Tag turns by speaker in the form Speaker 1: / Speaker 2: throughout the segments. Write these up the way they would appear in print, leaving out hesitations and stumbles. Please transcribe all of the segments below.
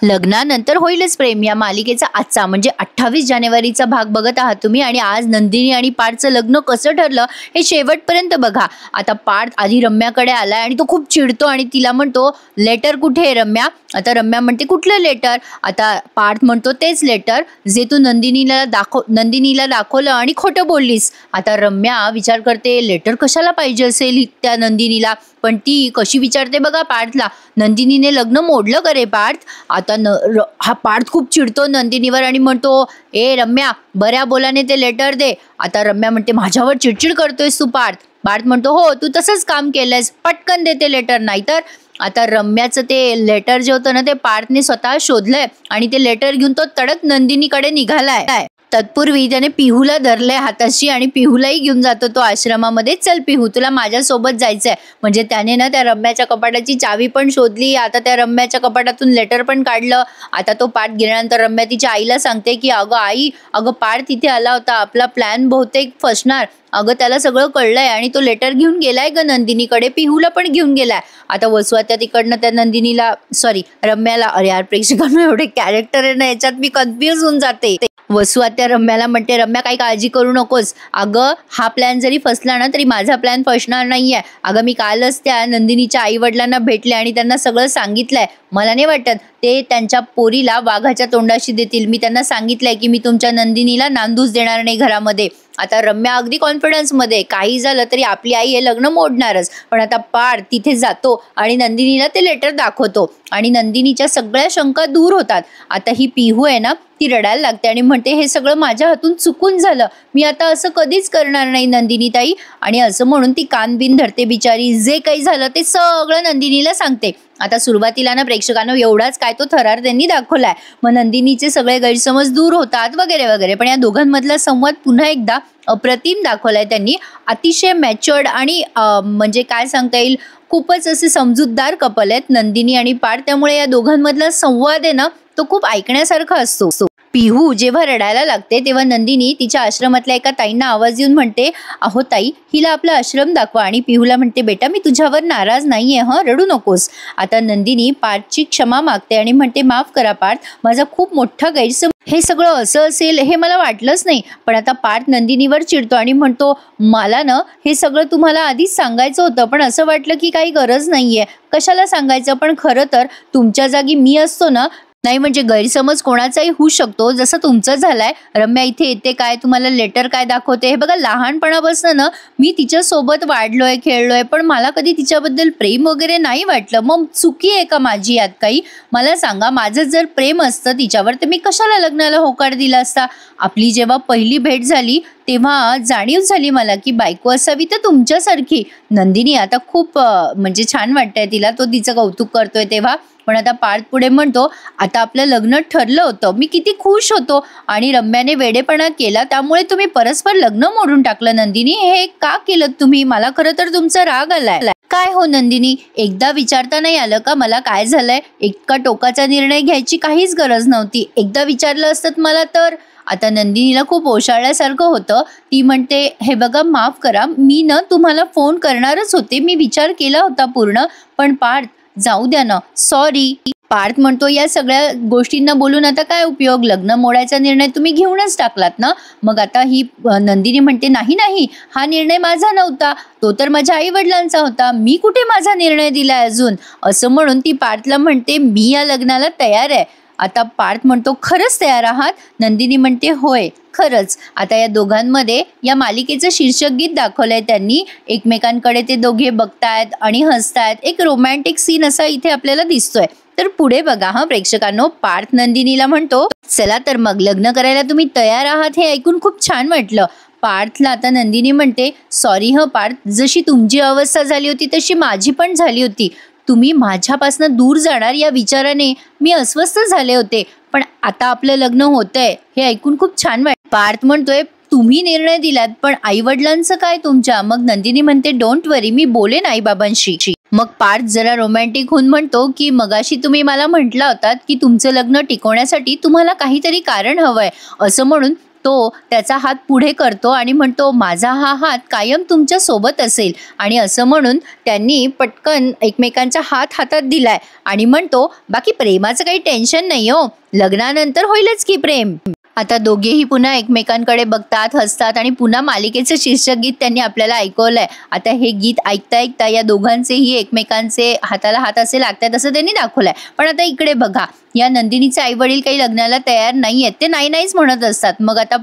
Speaker 1: लग्नानंतर होईलच प्रेम या मालिकेचा आजचा म्हणजे 28 जानेवारीचा भाग बघत आहात तुम्ही। आणि आज नंदिनी आणि पार्थचं लग्न कसं ठरलं हे शेवटपर्यंत बघा। आता पार्थ आधी रम्याकडे आलाय आणि तो खूप चिडतो आणि तिला म्हणतो लेटर कुठे आहे रम्या। आता रम्या म्हणते कुठलं लेटर। आता पार्थ म्हणतो तेच लेटर जे तू नंदिनीला दाखवलं आणि खोटं बोललीस। आता रम्या विचार करते लेटर कशाला पाहिजे असेल त्या नंदिनीला, पण ती कशी विचारते बघा पार्थला, नंदिनीने लग्न मोडलं का रे पार्थ। आता हा पार्थ खूप चिडतो नंदिनीवर आणि म्हणतो ए रम्या बऱ्या बोलाने ते लेटर दे। आता रम्या म्हणते माझ्यावर चिडचिड करतोयस तू पार्थ। पार्थ म्हणतो हो तू तसंच काम केलंयस, पटकन देते लेटर नाहीतर। आता रम्याचं ते लेटर जे होतं ना ते पार्थने स्वतः शोधलंय आणि ते लेटर घेऊन तो तडक नंदिनीकडे निघालाय। तत्पूर्वी त्याने पिहूला धरलंय हाताशी आणि पिहूलाही घेऊन जातो तो आश्रमामध्ये। चल पिहू तुला माझ्यासोबत जायचंय। म्हणजे त्याने ना त्या रम्याच्या कपाटाची चावी पण शोधली, आता त्या रम्याच्या कपाटातून लेटर पण काढलं। आता तो पार्थ गेल्यानंतर रम्या तिच्या आईला सांगते की अगं आई, अगं पार्थ इथे आला होता, आपला प्लॅन बहुतेक फसणार, अगं त्याला सगळं कळलंय आणि तो लेटर घेऊन गेलाय ग नंदिनीकडे, पिहूला पण घेऊन गेलाय। आता वसुआत्या तिकडनं त्या रम्याला, अरे यार प्रेक्षकांना एवढे कॅरेक्टर आहे ना याच्यात मी कन्फ्युज होऊन जाते। वसुआत्या रम्याला म्हणते रम्या काही काळजी करू नकोस, अगं हा प्लॅन जरी फसला ना तरी माझा प्लॅन फसणार नाहीये। अगं मी कालच त्या नंदिनीच्या आई वडिलांना भेटले आणि त्यांना सगळं सांगितलंय, मला नाही वाटत ते त्यांच्या पोरीला वाघाच्या तोंडाशी देतील। मी त्यांना सांगितलंय की मी तुमच्या नंदिनीला नांदूस देणार नाही घरामध्ये। आता रम्या अगदी कॉन्फिडन्स मध्ये, काही झालं तरी आपली आई हे लग्न मोडणारच। पण आता पार्थ तिथे जातो आणि नंदिनीला ते लेटर दाखवतो आणि नंदिनीच्या सगळ्या शंका दूर होतात। आता ही पिहू आहे ना ती रडायला लागते आणि म्हणते हे सगळं माझ्या हातून चुकून झालं, मी आता असं कधीच करणार नाही नंदिनी ताई। आणि असं म्हणून ती कान बिन धरते बिचारी, जे काही झालं ते सगळं नंदिनीला सांगते। आता सुरुवातीला ना प्रेक्षकांना एवढाच काय तो थरार त्यांनी दाखवलाय, मग नंदिनीचे सगळे गैरसमज दूर होतात वगैरे वगैरे। पण या दोघांमधला संवाद पुन्हा एकदा अप्रतिम दाखवलाय त्यांनी, अतिशय मॅच्युअर्ड आणि म्हणजे काय सांगता येईल खूपच असे समजूतदार कपल आहेत नंदिनी आणि पार्थ। त्यामुळे या दोघांमधला संवाद आहे ना तो खूप ऐकण्यासारखा असतो। पिहू जेव्हा रडायला लागते तेव्हा नंदिनी तिच्या आश्रमातल्या एका ताईंना आवाज देऊन म्हणते अहो ताई हिला आपला आश्रम दाखवा। आणि पिहूला म्हणते बेटा मी तुझ्यावर नाराज नाहीये, रडू नकोस। आता नंदिनी पार्थची क्षमा मागते आणि म्हणते माफ करा पार्थ, माझा खूप मोठा गैरसमज, हे सगळं असं असेल हे मला वाटलंच नाही। पण आता पार्थ नंदिनीवर चिडतो आणि म्हणतो मला ना हे सगळं तुम्हाला आधीच सांगायचं होतं, पण असं वाटलं की काही गरज नाहीये, कशाला सांगायचं, पण खरं तर तुमच्या जागी मी असतो ना, नाही म्हणजे गैरसमज कोणाचाही होऊ शकतो जसं तुमचं झालाय। रम्या इथे येते काय, तुम्हाला लेटर काय दाखवते, हे बघा लहानपणापासून ना मी तिच्या सोबत वाढलोय खेळलोय, पण मला कधी तिच्याबद्दल प्रेम वगैरे नाही वाटलं, मग चुकी आहे का माझी यात काही, मला सांगा। माझं जर प्रेम असतं तिच्यावर तर मी कशाला लग्नाला होकार दिला असता। आपली जेव्हा पहिली भेट झाली तेव्हा जाणीव झाली मला की बायको असावी तर तुमच्यासारखी। नंदिनी आता खूप म्हणजे छान वाटतंय तिला, तो तिचं कौतुक करतोय तेव्हा। पण आता पार्थ पुढे म्हणतो आता आपलं लग्न ठरलं होतं, मी किती खुश होतो आणि रम्याने वेडेपणा केला त्यामुळे तुम्ही परस्पर लग्न मोडून टाकलं नंदिनी, हे का केलं तुम्ही, मला खरं तर तुमचा राग आलाय। काय हो नंदिनी, एकदा विचारता नाही आलं का मला काय झालंय, इतका टोकाचा निर्णय घ्यायची काहीच गरज नव्हती, एकदा विचारलं असतं मला तर। आता नंदिनीला खूप ओशाळल्यासारखं होतं, ती म्हणते हे बघा माफ करा, मी ना तुम्हाला फोन करणारच होते, मी विचार केला होता पूर्ण, पण पार्थ जाऊ द्या ना, सॉरी। पार्थ म्हणतो या सगळ्या गोष्टींना बोलून आता काय उपयोग, लग्न मोडायचा निर्णय तुम्ही घेऊनच टाकलात ना। मग आता ही नंदिनी म्हणते नाही नाही हा निर्णय माझा नव्हता, तो तर माझ्या आई वडिलांचा होता, मी कुठे माझा निर्णय दिलाय अजून, असं म्हणून ती पार्थला म्हणते मी या लग्नाला तयार आहे। आता पार्थ म्हणतो खरंच तयार आहात, नंदिनी म्हणते होय खरंच। आता या दोघांमध्ये या मालिकेचं शीर्षक गीत दाखवलंय त्यांनी, एकमेकांकडे ते दोघे बघतायत आणि हसतायत, एक रोमॅन्टिक सीन असा इथे आपल्याला दिसतोय। तर पुढे बघा प्रेक्षकांनो, पार्थ नंदिनीला म्हणतो चला तर मग लग्न करायला तुम्ही तयार आहात, हे ऐकून खूप छान वाटलं। पार्थला आता नंदिनी म्हणते सॉरी पार्थ, जशी तुमची अवस्था झाली होती तशी माझी पण झाली होती, तुम्ही माझ्यापासून दूर जाणार या विचाराने मी अस्वस्थ झाले होते, पण आता आपलं लग्न होतंय हे ऐकून खूप छान वाटतं। पार्थ म्हणतोय तुम्ही निर्णय दिलात पण आई वडिलांचं काय तुमच्या, मग नंदिनी म्हणते डोंट वरी मी बोलेन आई बाबांशी। मग पार्थ जरा रोमॅन्टिक होऊन म्हणतो की मगाशी तुम्ही मला म्हटला होतात की तुमचं लग्न टिकवण्यासाठी तुम्हाला काहीतरी कारण हवंय, असं म्हणून तो त्याचा हात पुढे करतो आणि म्हणतो माझा हा हात कायम तुमच्या सोबत असेल, आणि असं म्हणून त्यांनी पटकन एकमेकांचा हात हातात दिलाय आणि म्हणतो बाकी प्रेमाचं काही टेन्शन नाही हो, लग्नानंतर होईलच की प्रेम. आता दोघेही पुन्हा एकमेकांकडे बघतात, हसतात आणि पुन्हा मालिकेचं शीर्षक गीत त्यांनी आपल्याला ऐकवलंय. आता हे गीत ऐकता ऐकता या दोघांचेही एकमेकांचे हाताला हात असे लागतात असं त्यांनी दाखवलंय. पण आता इकडे बघा, या नंदिनीचे आई वडील काही लग्नाला तयार नाही आहेत, ते नाहीच म्हणत असतात. मग आता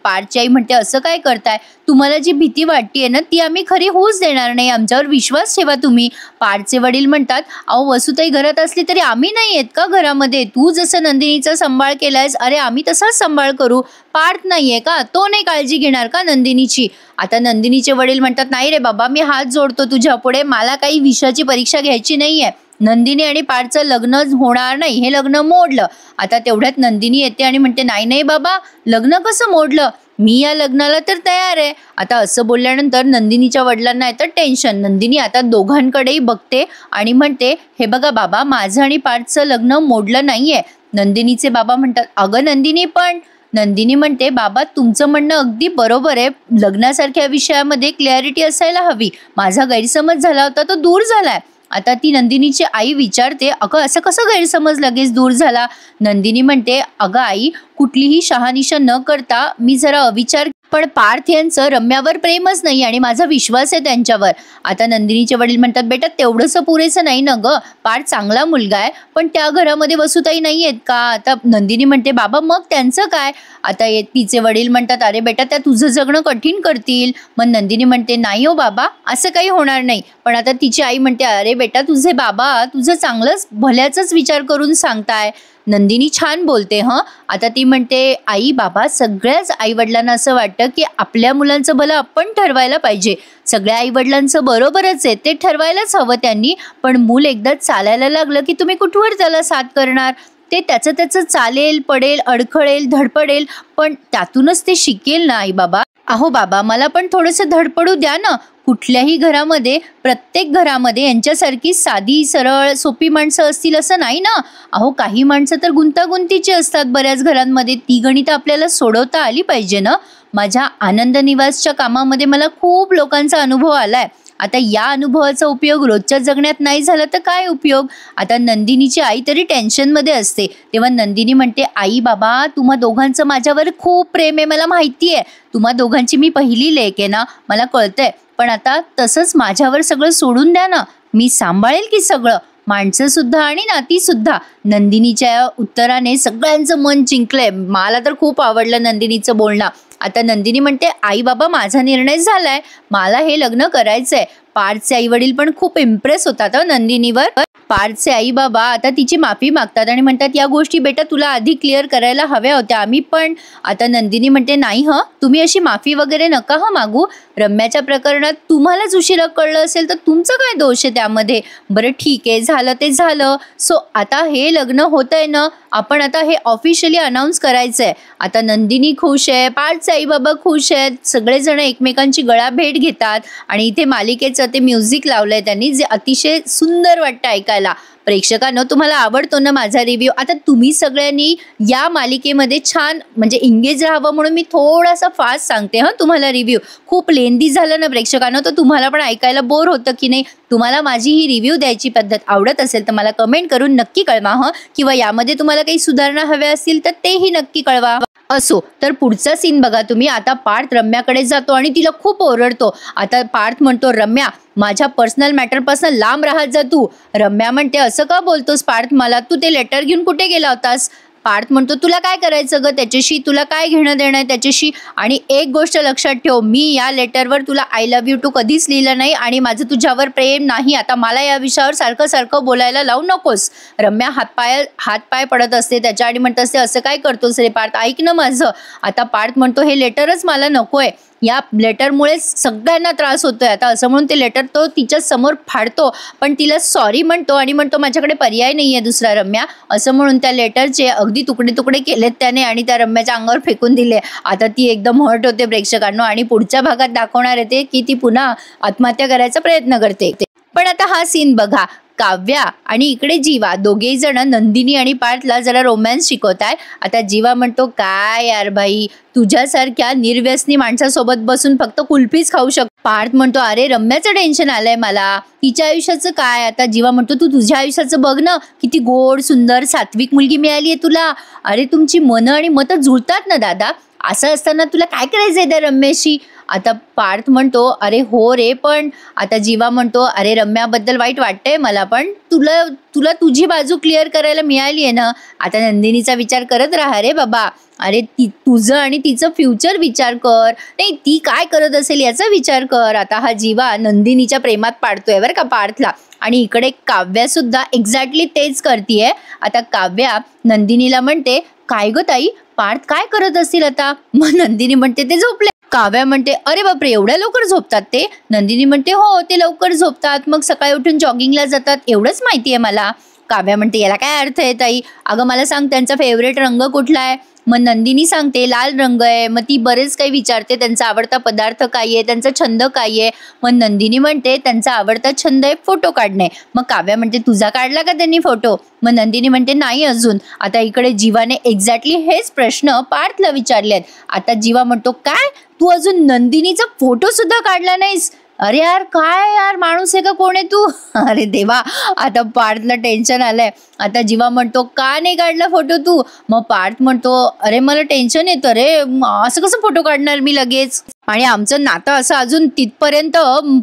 Speaker 1: पार्थची आई म्हणते असं काय करताय, तुम्हाला जी भीती वाटतेय ना ती आम्ही खरी होऊच देणार नाही, आमच्यावर विश्वास ठेवा तुम्ही. पार्थचे वडील म्हणतात अहो वसुताई घरात असली तरी आम्ही नाही आहेत का घरामध्ये, तू जसं नंदिनीचा सांभाळ केलायस अरे आम्ही तसाच सांभाळ करू, पार्थ नाहीये का, तो नाही काळजी घेणार का नंदिनीची. आता नंदिनीचे वडील म्हणतात नाही रे बाबा, मी हात जोडतो तुझ्या पुढे, मला काही विषयाची परीक्षा घ्यायची नाहीये, नंदिनी आणि पार्थचं लग्न होणार नाही, हे लग्न मोडलं. आता तेवढ्यात नंदिनी येते आणि म्हणते नाही नाही बाबा, लग्न कसं मोडलं, मी या लग्नाला तर तयार आहे. आता असं बोलल्यानंतर नंदिनीच्या वडिलांना येतं टेन्शन. नंदिनी आता दोघांकडेही बघते आणि म्हणते हे बघा बाबा, माझं आणि पार्थचं लग्न मोडलं नाहीये. नंदिनीचे बाबा म्हणतात अगं नंदिनी पण. नंदिनी म्हणते बाबा तुमचं म्हणणं अगदी बरोबर आहे, लग्नासारख्या विषयामध्ये क्लॅरिटी असायला हवी, माझा गैरसमज झाला होता तो दूर झालाय. आता ती नंदिनीची आई विचारते अगं असं कसं गैरसमज लगेच दूर झाला. नंदिनी म्हणते अगं आई, कुठलीही शहानिशा न करता मी जरा अविचार, पण पार्थ यांचं रम्यावर प्रेमच नाही आणि माझा विश्वास आहे त्यांच्यावर. आता नंदिनीचे वडील म्हणतात बेटा तेवढंसं पुरेसं नाही ना ग, पार्थ चांगला मुलगा आहे, पण त्या घरामध्ये वसुताई नाही आहेत का. आता नंदिनी म्हणते बाबा मग त्यांचं काय. आता तिचे वडील म्हणतात अरे बेटा त्या तुझं जगणं कठीण करतील. मग नंदिनी म्हणते नाही हो बाबा, असं काही होणार नाही. पण आता तिची आई म्हणते अरे बेटा तुझे बाबा तुझं चांगलंच भल्याचाच विचार करून सांगताय. नंदिनी छान बोलते आता ती म्हणते आई बाबा, सगळ्याच आईवडिलांना असं वाटतं की आपल्या मुलांचं भलं आपण ठरवायला पाहिजे, सगळ्या आईवडिलांचं बरोबरच आहे, ते ठरवायलाच हवं त्यांनी, पण मूल एकदा चालायला लागलं की तुम्ही कुठवर त्याला साथ करणार, ते त्याचं चालेल, पडेल, अडखळेल, धडपडेल, पण त्यातूनच ते शिकेल ना आई बाबा. अहो बाबा मला पण थोडंसं धडपडू द्या ना. कुठल्याही घरामध्ये, प्रत्येक घरामध्ये यांच्यासारखी साधी सरळ सोपी माणसं असतील असं नाही ना. अहो काही माणसं तर गुंतागुंतीची असतात बऱ्याच घरांमध्ये, ती गणितं आपल्याला सोडवता आली पाहिजे ना. माझ्या आनंद निवासच्या कामामध्ये मला खूप लोकांचा अनुभव आलाय. आता या अनुभवाचा उपयोग रोजच्या जगण्यात नाही झाला तर काय उपयोग. आता नंदिनीची आई तरी टेन्शनमध्ये असते, तेव्हा नंदिनी म्हणते आई बाबा तुम्हा दोघांचं माझ्यावर खूप प्रेम आहे, मला माहिती आहे, तुम्हा दोघांची मी पहिली लेक आहे ना, मला कळतंय, पण आता तसंच माझ्यावर सगळं सोडून द्या ना, मी सांभाळेल की सगळं, माणसं सुद्धा आणि नाती सुद्धा. नंदिनीच्या उत्तराने सगळ्यांचं मन जिंकलंय. मला तर खूप आवडलं नंदिनीचं बोलणं. आता नंदिनी म्हणते आई बाबा माझा निर्णय झालाय, मला हे लग्न करायचंय. पार्थचे आई वडील पण खूप इम्प्रेस होतात नंदिनीवर. पार्थचे आई बाबा आता तिची माफी मागतात आणि म्हणतात या गोष्टी बेटा तुला आधी क्लिअर करायला हव्या होत्या आम्ही पण. आता नंदिनी म्हणते नाही तुम्ही अशी माफी वगैरे नका मागू, रम्याच्या प्रकरणात तुम्हालाच उशिरा कळलं असेल तर तुमचं काय दोष आहे त्यामध्ये. बरं ठीक आहे, झालं ते झालं. सो आता हे लग्न होतंय ना, आपण आता हे ऑफिशियली अनाऊन्स करायचंय. आता नंदिनी खुश आहे, पार्थचे आई बाबा खुश आहेत, सगळेजण एकमेकांची गळा भेट घेतात आणि इथे मालिकेचं ते म्युझिक लावलंय त्यांनी, जे अतिशय सुंदर वाटतं ऐकायला. प्रेक्षकांनो तुम्हाला आवडतो ना माझा रिव्ह्यू. आता तुम्ही सगळ्यांनी या मालिकेमध्ये छान म्हणजे एंगेज राहावं म्हणून मी थोडासा फास्ट सांगते तुम्हाला रिव्ह्यू. खूप लेंदी झालं ना प्रेक्षकांनो तर तुम्हाला पण ऐकायला बोर होतं की नाही. तुम्हाला माझी ही रिव्ह्यू द्यायची पद्धत आवडत असेल तर मला कमेंट करून नक्की कळवा किंवा यामध्ये तुम्हाला काही सुधारणा हव्या असतील तर तेही नक्की कळवा. असो तर पुढचा सीन बघा तुम्ही. आता पार्थ रम्याकडे जातो आणि तिला खूप ओरडतो. आता पार्थ म्हणतो रम्या माझ्या पर्सनल मॅटरपासून लांब राहत जा तू. रम्या म्हणते असं का बोलतोस पार्थ मला, तू ते लेटर घेऊन कुठे गेला होतास. पार्थ म्हणतो तुला काय करायचं ग त्याच्याशी, तुला काय घेणं देणं आहे त्याच्याशी. आणि एक गोष्ट लक्षात ठेव, मी या लेटरवर तुला आय लव्ह यू टू कधीच लिहिलं नाही आणि माझं तुझ्यावर प्रेम नाही. आता मला या विषयावर सारखं सारखं बोलायला लावू नकोस. रम्या हातपाय पडत असते त्याच्या आणि म्हणत असते असं काय करतोस रे पार्थ, ऐक ना माझं. आता पार्थ म्हणतो हे लेटरच मला नकोय, या लेटरमुळे सगळ्यांना त्रास होतोय. आता असं म्हणून ते लेटर तो तिच्या समोर फाडतो, पण तिला सॉरी म्हणतो आणि म्हणतो माझ्याकडे पर्याय नाहीये दुसरा रम्या. असं म्हणून त्या लेटरचे अगदी तुकडे तुकडे केलेत त्याने आणि त्या रम्याच्या अंगावर फेकून दिले. आता ती एकदम हर्ट होते प्रेक्षकांनो आणि पुढच्या भागात दाखवणार येते की ती पुन्हा आत्महत्या करायचा प्रयत्न करते. पण आता हा सीन बघा, काव्या आणि इकडे जीवा दोघेही जण नंदिनी आणि पार्थला जरा रोमॅन्स शिकवताय। आता जीवा म्हणतो काय यार भाई, तुझ्यासारख्या निर्व्यसनी माणसासोबत बसून फक्त कुल्फीच खाऊ शकतो। पार्थ म्हणतो अरे रम्याचं टेन्शन आलंय मला, तिच्या आयुष्याचं काय। आता जीवा म्हणतो तू तुझ्या आयुष्याचं बघ ना, किती गोड सुंदर सात्विक मुलगी मिळालीये तुला। अरे तुमची मनं आणि मतं जुळतात ना दादा, असं असताना तुला काय करायचंय त्या रम्याशी। आता पार्थ म्हणतो अरे हो रे, पण आता जीवा म्हणतो अरे रम्याबद्दल वाईट वाटतंय मला, पण तुला तुला तुझी बाजू क्लिअर करायला मिळाली आहे ना। आता नंदिनीचा विचार करत राहा रे बाबा, अरे तुझं आणि तिचं फ्युचर विचार कर, नाही ती काय करत असेल याचा विचार कर। आता हा जीवा नंदिनीच्या प्रेमात पाडतोय बरं का पार्थला, आणि इकडे काव्या सुद्धा एक्झॅक्टली तेच करतीये। आता काव्या नंदिनीला म्हणते काय ग ताई, पार्थ काय करत असतील आता। मग नंदिनी म्हणते ते झोपले। काव्या म्हणते अरे बापरे एवढ्या लवकर झोपतात ते। नंदिनी म्हणते हो ते लवकर झोपतात, मग सकाळी उठून जॉगिंगला जातात, एवढंच माहिती आहे मला। काव्या म्हणते याला काय अर्थ आहे ताई, अगं मला सांग त्यांचा फेवरेट रंग कुठला आहे। मग नंदिनी सांगते लाल रंग आहे। मग ती बरेच काही विचारते त्यांचा आवडता पदार्थ काय आहे, त्यांचा छंद काय आहे। मग नंदिनी म्हणते त्यांचा आवडता छंद आहे फोटो काढणे। मग काव्या म्हणते तुझा काढला का त्यांनी फोटो। मग नंदिनी म्हणते नाही अजून। आता इकडे जीवाने एक्झॅक्टली हेच प्रश्न पार्थला विचारले आहेत। आता जीवा म्हणतो काय तू अजून नंदिनीचा फोटो सुद्धा काढला नाहीस, अरे यार काय यार माणूस आहे का कोण आहे तू। अरे देवा, आता पार्थला टेन्शन आलंय। आता जीवा म्हणतो का नाही काढला फोटो तू। मग पार्थ म्हणतो अरे मला टेन्शन येतं रे, असं कसं फोटो काढणार मी लगेच, आणि आमचं नातं असं अजून तिथपर्यंत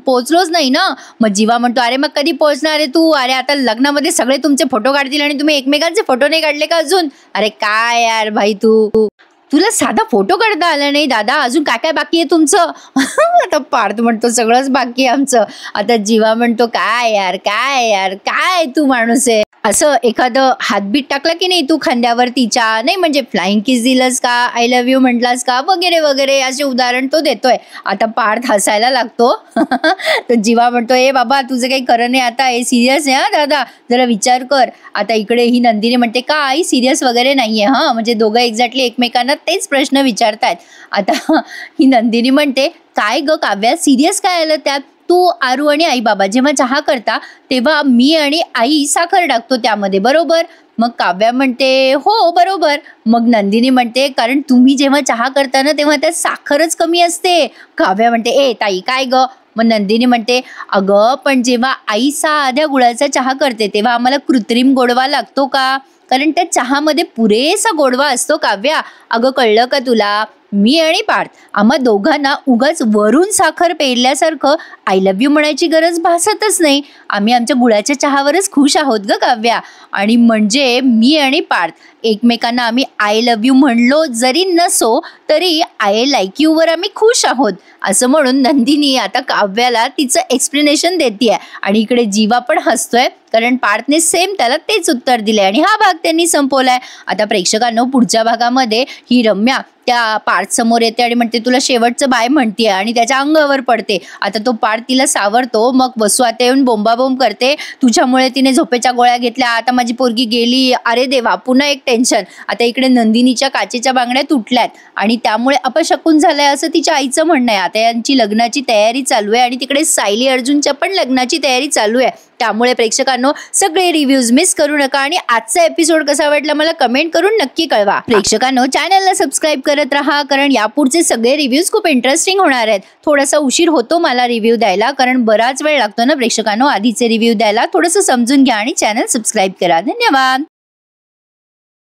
Speaker 1: पोहोचलोच नाही ना। मग जीवा म्हणतो अरे मग कधी पोहोचणार आहे तू, अरे आता लग्नामध्ये सगळे तुमचे फोटो काढतील आणि तुम्ही एकमेकांचे फोटो नाही काढले का अजून। अरे काय यार भाई तुला साधा फोटो काढता आला नाही दादा, अजून काय काय बाकी आहे तुमचं। आता पार्थ म्हणतो सगळंच बाकी आहे आमचं। आता जीवा म्हणतो काय यार काय तू माणूस आहे, असं एखादं हातबीट टाकला की नाही तू खांद्यावर तिच्या, नाही म्हणजे फ्लाइंग किस दिलंस का, आय लव्ह यू म्हटलास का, वगैरे वगैरे असे उदाहरण तो देतोय। आता पार्थ हसायला लागतो। तर जीवा म्हणतो ए बाबा तुझं काही खरं नाही, आता हे सिरियस आहे हा दादा, जरा विचार कर। आता इकडे ही नंदिनी म्हणते का आई सिरियस वगैरे नाहीये, हा म्हणजे दोघं एक्झॅक्टली एकमेकांना तेच प्रश्न विचारतायत। आता ही नंदिनी म्हणते काय ग काव्या सिरियस काय आलं त्यात, तू आरू आणि आई बाबा जेव्हा चहा करता तेव्हा मी आणि आई साखर टाकतो त्यामध्ये बरोबर। मग काव्या म्हणते हो बरोबर। मग नंदिनी म्हणते कारण तुम्ही जेव्हा चहा करता ना तेव्हा त्यात साखरच कमी असते। काव्या म्हणते ए ताई काय ग। मग नंदिनी म्हणते अगं पण जेव्हा आई साध्या गुळाचा चहा करते तेव्हा आम्हाला कृत्रिम गोडवा लागतो का, कारण त्या चहामध्ये पुरेसा गोडवा असतो काव्या, अगं कळलं का तुला। मी आणि पार्थ आम्हा दोघांना उगाच वरून साखर पेरल्यासारखं आय लव्ह यू म्हणायची गरज भासतच नाही, आम्ही आमच्या गुळाच्या चहावरच खुश आहोत ग काव्या। आणि म्हणजे मी आणि पार्थ एकमेकांना आम्ही आय लव्ह यू म्हणलो जरी नसो तरी आय लाईक यू वर आम्ही खुश आहोत, असं म्हणून नंदिनी आता काव्याला तिचं एक्सप्लेनेशन देतीये। आणि इकडे जीवा पण हसतोय कारण पार्थने सेम त्याला तेच उत्तर दिले आणि हा भाग त्यांनी संपवलाय। आता प्रेक्षकांनो पुढच्या भागामध्ये ही रम्या त्या पार्थ समोर येते आणि म्हणते तुला शेवटचं बाय म्हणतीये आणि त्याच्या अंगावर पडते। आता तो पार्थ तिला सावरतो, मग वसू आता येऊन बोंबाबोंब करते तुझ्यामुळे तिने झोपेच्या गोळ्या घेतल्या, आता माझी पोरगी गेली, अरे देवा पुन्हा एक टेन्शन। आता इकडे नंदिनीच्या काचेच्या बांगड्या तुटल्यात आणि त्यामुळे अपशकुन झालंय असं तिच्या आईचं म्हणणं आहे। आता यांची लग्नाची तयारी चालू आहे आणि तिकडे सायली अर्जुनच्या पण लग्नाची तयारी चालू आहे। त्यामुळे प्रेक्षकांनो सगळे रिव्ह्यूज मिस करू नका आणि आजचा एपिसोड कसा वाटला मला कमेंट करून नक्की कळवा। प्रेक्षकांनो चॅनलला सबस्क्राईब करत राहा कारण यापुढचे सगळे रिव्ह्यूज खूप इंटरेस्टिंग होणार आहेत। थोडासा उशीर होतो मला रिव्ह्यू द्यायला कारण बराच वेळ लागतो ना प्रेक्षकांनो आधीचे रिव्ह्यू द्यायला, थोडंसं समजून घ्या आणि चॅनल सबस्क्राईब करा। धन्यवाद।